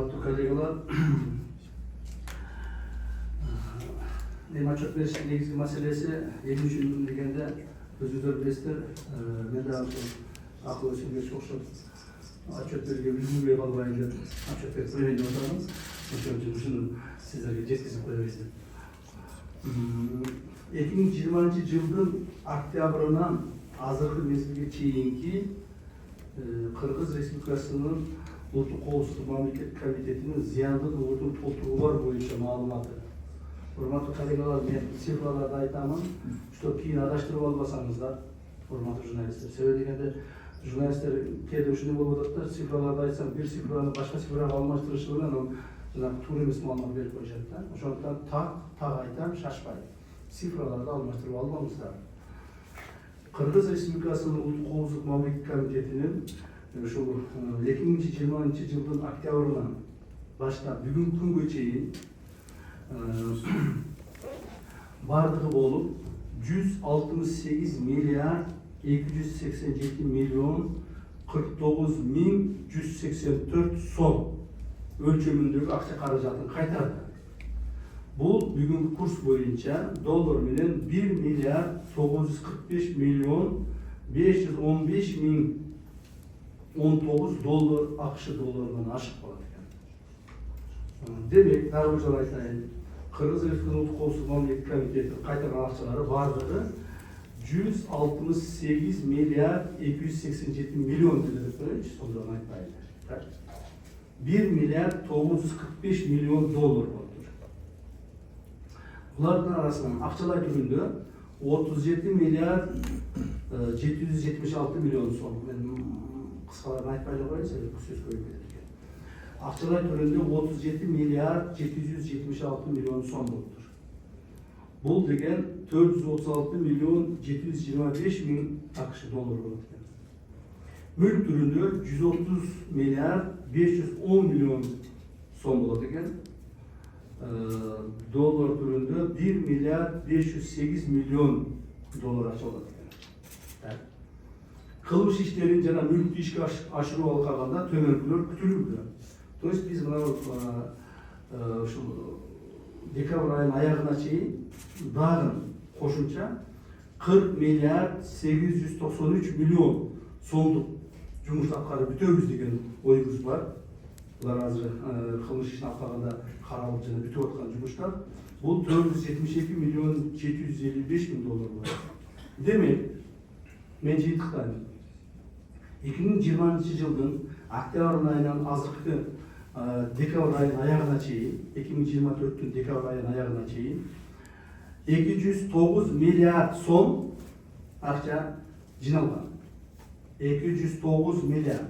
урматтуу коллегалар, отчет бериштин негизги маселеси эл үчүн дегенде өзүңүздөр билесиздер, мен дагы акыл өсүмгө окшоп отчет берүүгө үлгүрбөй калбайын деп отчет берип коеюн деп атам. Ошон үчүн ушуну сиздерге жеткизип коебуз деп. 2020 жылдын октябрынан азыркы мезгилге чейинки Кыргыз Республикасынын Улуттук коопсуздук мамлекеттик комитетинин зыяндык угутун толтуруулар боюнча маалыматы. Урматтуу коллегалар, мен цифрларды айтамын, что кийин адаштырып албасаңыздар, урматтуу журналисттер. Себеби дегенде журналисттер кээде ушундай болуп атат да, цифрларды айтсаң, бир цифраны башка цифрага алмаштырышы менен ал жанагы туура эмес маалымат берип коюшат да. Ошондуктан так айтам, шашпай. Цифрларды алмаштырып албаңыздар. Кыргыз Республикасынын Улуттук коопсуздук мамлекеттик комитетинин ушул 2020 жылдын октябрынан баштап бүгүнкү күнгө чейин бардыгы болуп 168 миллиард 287 миллион 49 миң 184 сом өлчөмүндөгү акча каражатын кайтарды. Бул бүгүнкү курс боюнча доллар менен 1 миллиард 945 миллион 515 миң 19 доллар акш долларынан ашык болот экен. Демек, дагы бир жолу айтайын, Кыргыз Республикасынын Улуттук коопсуздук мамлекеттик комитети кайтарган акчалары бардыгы 168 миллиард 287 миллион деп коеюнчу, сомдорун айтпайлы. 1 миллиард 945 миллион доллар болуптур. Булардын арасынан акчалай түрүндө 37 миллиард 776 миллион сом. Мен кыскаларын айтпай эле коеюн, себеби бул сөз көбөйүп кетет экен. Акчалай түрүндө 37 миллиард 776 миллион сом болуптур. Бул деген 436 миллион 725 миң акш доллар болот экен. Мүлк түрүндө 130 миллиард 510 миллион сом болот экен. Доллар түрүндө 1 миллиард 508 миллион доллар акча болот экен. Кылмыш иштерин жана мүлктү ишке ашыруу алкагында төмөнкүлөр күтүлүүдө. То есть биз мына ушул декабрь айынын аягына чейин дагы кошумча 40 миллиард 893 миллион сомдук жумуш аткарып бүтөбүз деген оюбуз бар. Булар азыр кылмыш ишин алкагында каралып жана бүтүп аткан жумуштар. Бул 472 миллион 755 миң доллар болот. Демек, мен жыйынтыктайм. 2020 жылдын октябрь айынан азыркы декабрь айынын аягына чейин, 2024 декабрь айынын аягына чейин 209 миллиард сом акча жиналган. 209 миллиард.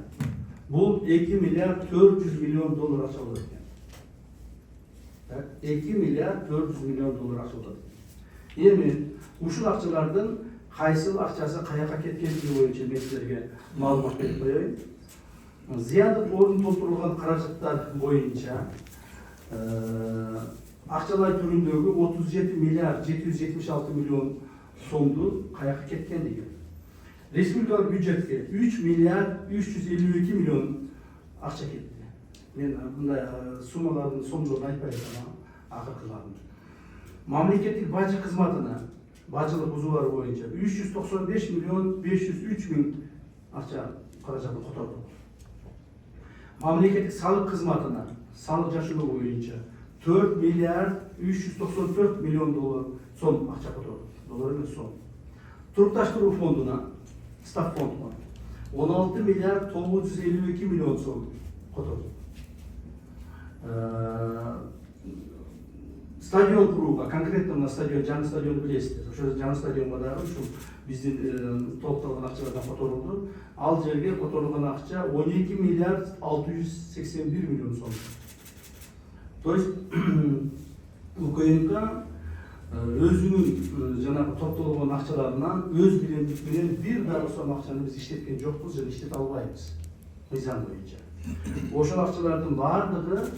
Бул 2 миллиард 400 миллион доллар акча болот экен. 2 миллиард 400 миллион доллар акча болот. Эми ушул акчалардын кайсыл акчасы каяка кеткендиги боюнча мен силерге маалымат берип коеюн. Зыяндык орун толтурулган каражаттар боюнча акчалай түрүндөгү 37 миллиард 776 миллион сомду каяка кеткендиги. Республикалык бюджетке 3 миллиард 352 миллион акча кетти. Мен мындай суммалардын сомдорун айтпай атам, акыркыларын. Мамлекеттик бажы кызматына бажылык бузуулар боюнча 395 миллион 503 миң акча каражатын котордук. Мамлекеттик салык кызматына салык жашыруу боюнча 4 миллиард 394 миллион доллар сом акча котордук. Доллар эмес, сом. Турукташтыруу фондуна, став фондуна 16 миллиард 952 миллион сом котордук. Стадион курууга, конкретно мына стадион, жаңы стадионду билесиздер. Ошо жаңы стадионго дагы ушул биздин толукталган акчалардан которулду. Ал жерге которулган акча 12 миллиард 681 миллион сом. То есть УКМК өзүнүн жанагы топтолгон акчаларынан өз билемдик менен бир дагы сом акчаны биз иштеткен жокпуз жана иштете албайбыз. Мыйзам боюнча. Ошол акчалардын бардыгы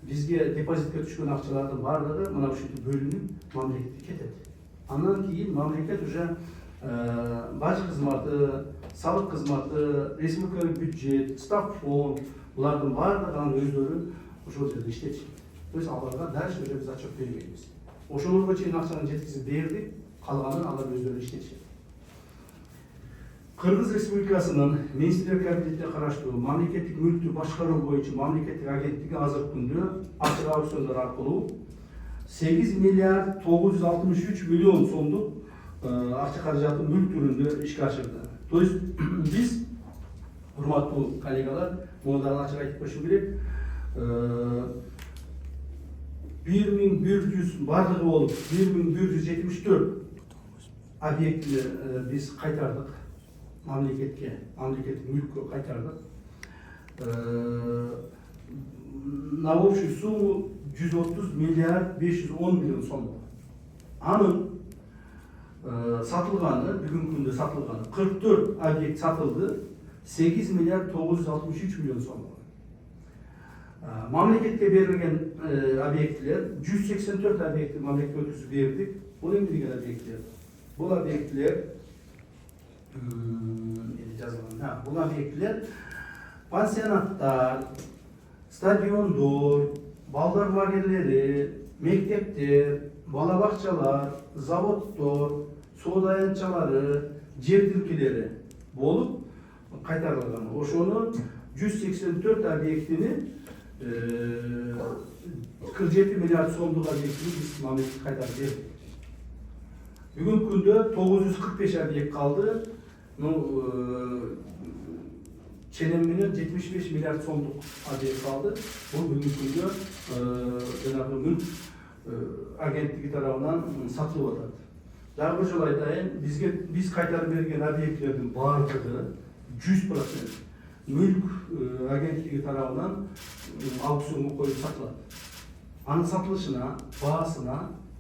бизге депозитке түшкөн акчалардын бардыгы мына ушинтип бөлүнүп мамлекетке кетет. Андан кийин мамлекет уже бажы кызматы, салык кызматы, республикалык бюджет, став фонд булардын бардыгы анын өздөрү ошол жерде иштетишет. То есть аларга дальше уже биз отчет бербейбиз. Ошолорго чейин акчаны жеткизип бердик, калганын алар өздөрү иштетишет. Кыргыз Республикасынын Министрлер Кабинетине караштуу мамлекеттик мүлктү башкаруу боюнча мамлекеттик агенттиги азыркы күндө ачык аукциондор аркылуу 8 миллиард 963 миллион сомдук акча каражатын мүлк түрүндө ишке ашырды. То есть биз, урматтуу коллегалар, муну дагы ачык айтып коюшум керек, 1100 бардыгы болуп 1174 объектини биз кайтардык. Мамлекеттик мүлккө кайтардык. На общую сумму 130 миллиард 510 миллион сом. Анын сатылганы, бүгүнкү күндө сатылганы 44 объект сатылды, 8 миллиард 963 миллион сом. Мамлекетке берилген объектилер 184 объекти мамлекетке өткүзүп бердик. Бул эмне деген объекттер? Бул объектилер бул объектилер пансионаттар, стадиондор, балдар лагерлери, мектептер, бала бакчалар, заводдор, соода аянтчалары, жер тилкелери болуп кайтарылган. Ошону 184 объектини 47 миллиард сомдук объектини биз мамлекетке кайтарып бердик. Бүгүнкү күндө 945 объект калды. Ченем менен 75 миллиард сомдук объект калды. Бул бүгүнкү күндө жанагы мүлк агенттиги тарабынан сатылып атат. Дагы бир жолу айтайын, биз кайтарып берген объектилердин баардыгы 100% мүлк агенттиги тарабынан аукционго коюп сатылат. Анын сатылышына, баасына,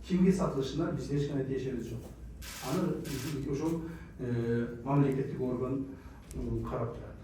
кимге сатылышына биз эч кандай тиешебиз жок. Аны ошол мамлекеттик орган карап турат.